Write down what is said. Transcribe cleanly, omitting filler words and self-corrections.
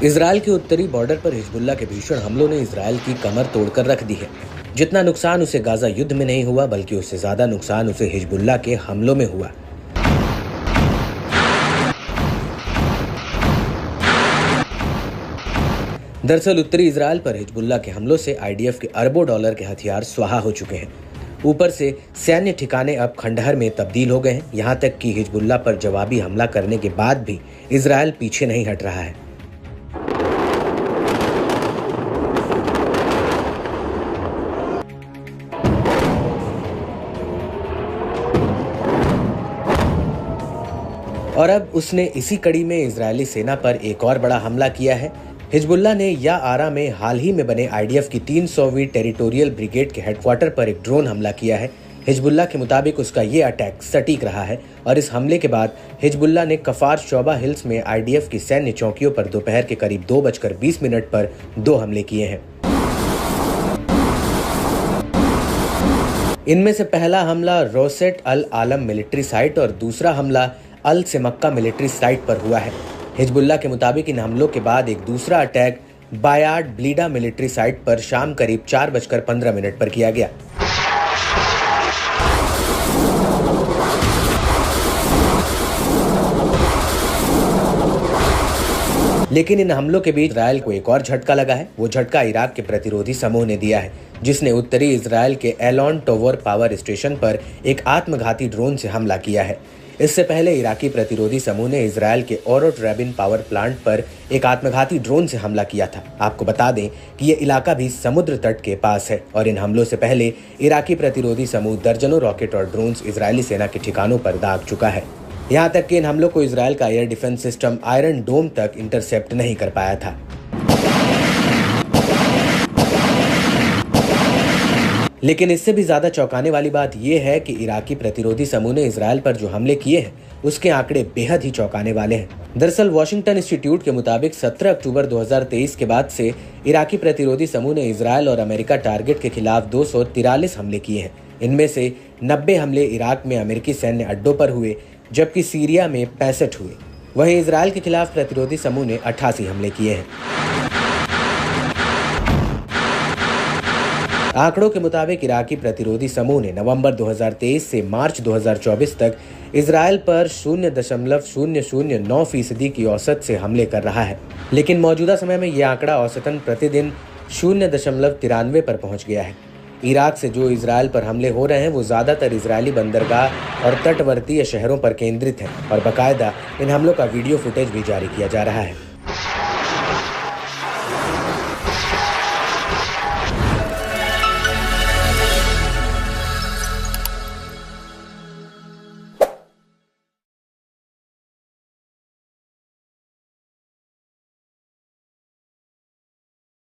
Israel के उत्तरी border पर हिजबुल्ला के भीषण हमलों ने इजरायल की कमर तोड़कर रख दी है। जितना नुकसान उसे गाजा युद्ध में नहीं हुआ, बल्कि उससे ज्यादा नुकसान उसे हिजबुल्ला के हमलों में हुआ। दरअसल उत्तरी इजरायल पर हिजबुल्ला के हमलों से आईडीएफ के अरबों डॉलर के हथियार स्वाहा हो चुके हैं। ऊपर से सैन्य ठिकाने अब खंडहर में तब्दील हो गए हैं। यहाँ तक कि हिजबुल्ला पर जवाबी हमला करने के बाद भी इजरायल पीछे नहीं हट रहा है। और अब उसने इसी कड़ी में इजरायली सेना पर एक और बड़ा हमला किया है। हिजबुल्ला ने याआरा में हाल ही में बने आईडीएफ की 300वीं टेरिटोरियल ब्रिगेड के हेडक्वार्टर पर एक ड्रोन हमला किया है। हिजबुल्ला के मुताबिक उसका ये अटैक सटीक रहा है और इस हमले के बाद हिजबुल्ला ने कफार शोबा हिल्स में आईडीएफ की सैन्य चौकियों पर दोपहर के करीब 2:20 पर 2 हमले किए हैं। इनमें से पहला हमला रोसेट अल आलम मिलिट्री साइट और दूसरा हमला अल सिमक्का मिलिट्री साइट पर हुआ है। हिजबुल्ला के मुताबिक इन हमलों के बाद एक दूसरा अटैक बायाड ब्लीडा मिलिट्री साइट पर शाम करीब 4:15 पर किया गया। लेकिन इन हमलों के बीच इजरायल को एक और झटका लगा है। वो झटका इराक के प्रतिरोधी समूह ने दिया है, जिसने उत्तरी इजरायल के एलोन टोवर पावर स्टेशन पर एक आत्मघाती ड्रोन से हमला किया है। इससे पहले इराकी प्रतिरोधी समूह ने इजरायल के ओरोट रैबिन पावर प्लांट पर एक आत्मघाती ड्रोन से हमला किया था। आपको बता दें कि ये इलाका भी समुद्र तट के पास है और इन हमलों से पहले इराकी प्रतिरोधी समूह दर्जनों रॉकेट और ड्रोन्स इजरायली सेना के ठिकानों पर दाग चुका है। यहाँ तक कि इन हमलों को इजरायल का एयर डिफेंस सिस्टम आयरन डोम तक इंटरसेप्ट नहीं कर पाया था। लेकिन इससे भी ज्यादा चौंकाने वाली बात यह है कि इराकी प्रतिरोधी समूह ने इजरायल पर जो हमले किए हैं उसके आंकड़े बेहद ही चौंकाने वाले हैं। दरअसल वॉशिंगटन इंस्टीट्यूट के मुताबिक 17 अक्टूबर 2023 के बाद से इराकी प्रतिरोधी समूह ने इजरायल और अमेरिका टारगेट के खिलाफ 243 हमले किए हैं। इनमें से 90 हमले इराक में अमेरिकी सैन्य अड्डों पर हुए, जबकि सीरिया में 65 हुए। वहीं इजरायल के खिलाफ प्रतिरोधी समूह ने 88 हमले किए हैं। आंकड़ों के मुताबिक इराकी प्रतिरोधी समूह ने नवंबर 2023 से मार्च 2024 तक इजरायल पर 0.009% की औसत से हमले कर रहा है। लेकिन मौजूदा समय में यह आंकड़ा औसतन प्रतिदिन 0.93 पर पहुंच गया है। इराक से जो इजरायल पर हमले हो रहे हैं वो ज्यादातर इजरायली बंदरगाह और तटवर्तीय शहरों पर केंद्रित है और बाकायदा इन हमलों का वीडियो फुटेज भी जारी किया जा रहा है।